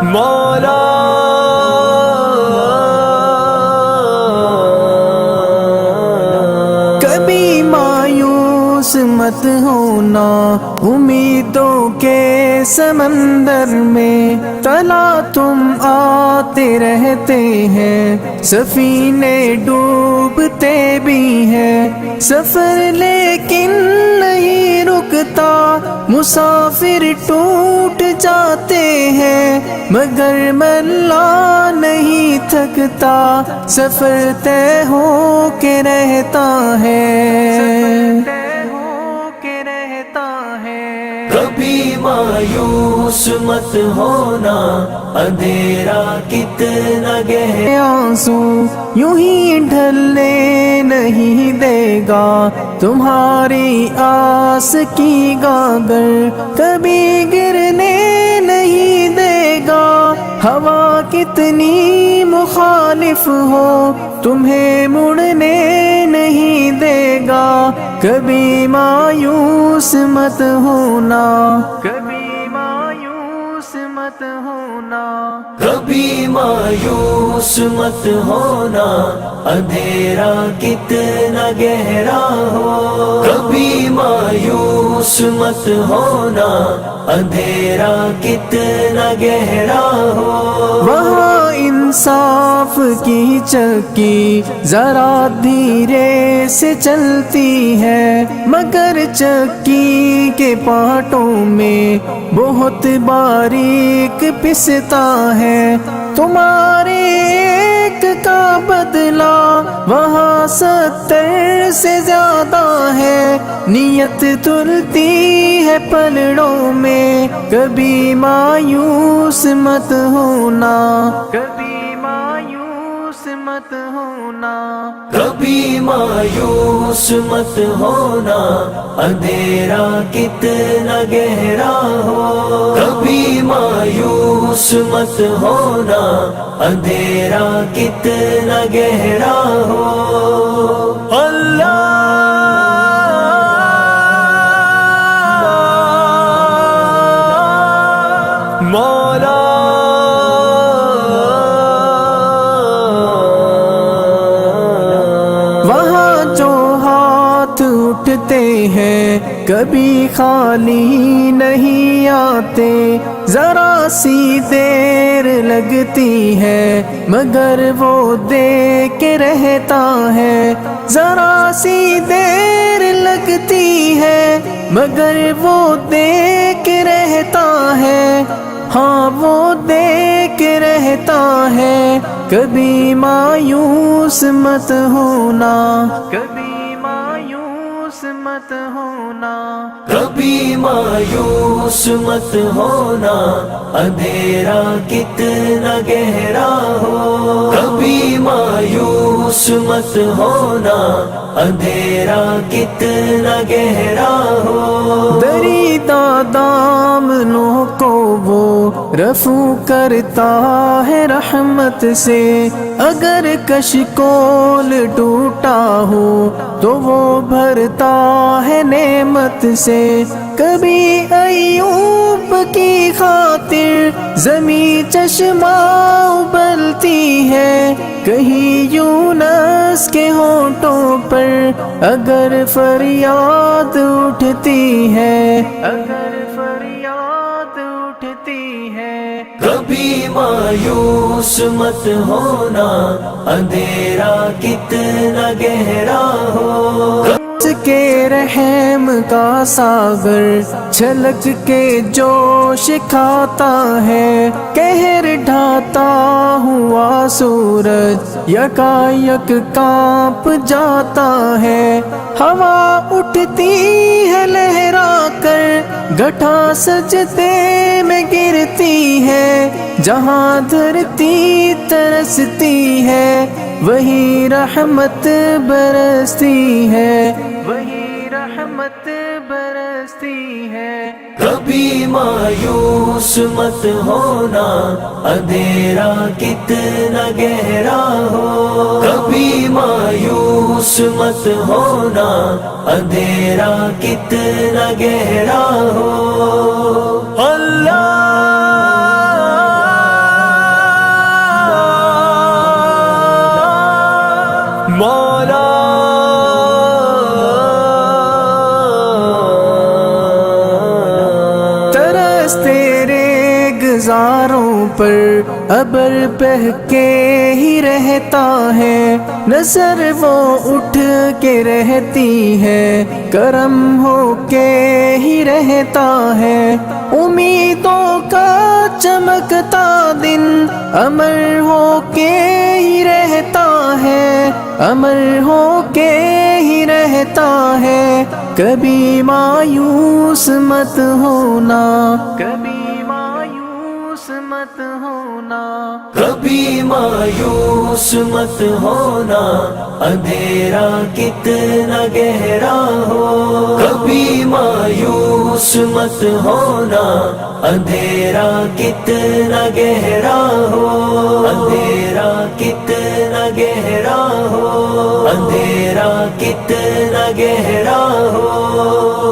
مولا کبھی مایوس مت ہونا، امیدوں کے سمندر میں تلا تم آتے رہتے ہیں، سفینے ڈوبتے بھی ہیں، سفر لیکن نہیں رکتا، مسافر ٹوٹ جاتے ہیں، مگر ملا نہیں تھکتا، سفر طے ہو کے رہتا ہے۔ کبھی مایوس مت ہونا، اندھیرا کتنا گہرا آنسو یوں ہی ڈھلنے نہیں دے گا، تمہاری آس کی گاگر کبھی گرنے نہیں دے گا، ہوا کتنی مخالف ہو تمہیں مڑنے نہیں دے گا، کبھی مایوس مت ہونا، کبھی مایوس مت ہونا، کبھی مایوس مت ہونا، اندھیرا کتنا گہرا ہو، کبھی مایوس مت ہونا، اندھیرا کتنا گہرا ہو، وہاں انصاف کی چکی ذرا دھیرے سے چلتی ہے، مگر چکی کے پارٹوں میں بہت باریک پستا ہے، تمہارے ایک کا بدلہ وہاں 70 سے زیادہ ہے، نیت تلتی ہے پلڑوں میں، کبھی مایوس مت ہونا، کبھی مایوس مت ہونا، کبھی مایوس مت ہونا، اندھیرا کتنا گہرا ہو، کبھی مایوس مت ہونا، اندھیرا کتنا گہرا ہو، اللہ مولا وہاں جو ہاتھ اٹھتے ہیں کبھی خالی نہیں آتے، ذرا سی دیر لگتی ہے مگر وہ دے کے رہتا ہے، ذرا سی دیر لگتی ہے مگر وہ دے کے رہتا ہے، ہاں وہ دے کے رہتا ہے، کبھی مایوس مت ہونا، کبھی مایوس مت ہونا، کبھی مایوس مت ہونا، اندھیرا کتنا گہرا ہو، کبھی مایوس مت ہونا، اندھیرا کتنا گہرا ہو، دریدہ دامنوں کو وہ رفو کرتا ہے رحمت سے، اگر کشکول ٹوٹا ہو تو وہ بھرتا ہے نعمت سے، کبھی ایوب کی خاطر زمیں چشمہ ابلتی ہے، کہیں یونس کے ہونٹوں پر اگر فریاد اٹھتی ہے، اگر فریاد اٹھتی ہے، کبھی مایوس مت ہونا، اندھیرا کتنا گہرا ہو، اس کے رحم کا ساگر چھلک کے جوش کھاتا ہے، قہر ڈھاتا ہوا سورج یکایک کانپ جاتا ہے، ہوا اٹھتی ہے لہرا کر گٹھا سجدے میں گرتی ہے، جہاں دھرتی ترستی ہے وہی رحمت برستی ہے، وہی رحمت برستی ہے، کبھی مایوس مت ہونا، اندھیرا کتنا گہرا ہو، کبھی مایوس مت ہونا، اندھیرا کتنا گہرا ہو، اللہ گلزاروں پر ابر بہہ کے ہی رہتا ہے، نظر وہ اٹھ کے رہتی ہے، کرم ہو کے ہی رہتا ہے، امیدوں کا چمکتا دن امر ہو کے ہی رہتا ہے، امر ہو کے ہی رہتا ہے، کبھی مایوس مت ہونا، کبھی مایوس مت ہونا، کبھی مایوس مت ہونا، اندھیرا کتنا گہرا ہو، کبھی مایوس مت ہونا، اندھیرا کتنا گہرا ہو، اندھیرا کتنا گہرا ہو، اندھیرا کتنا گہرا ہو۔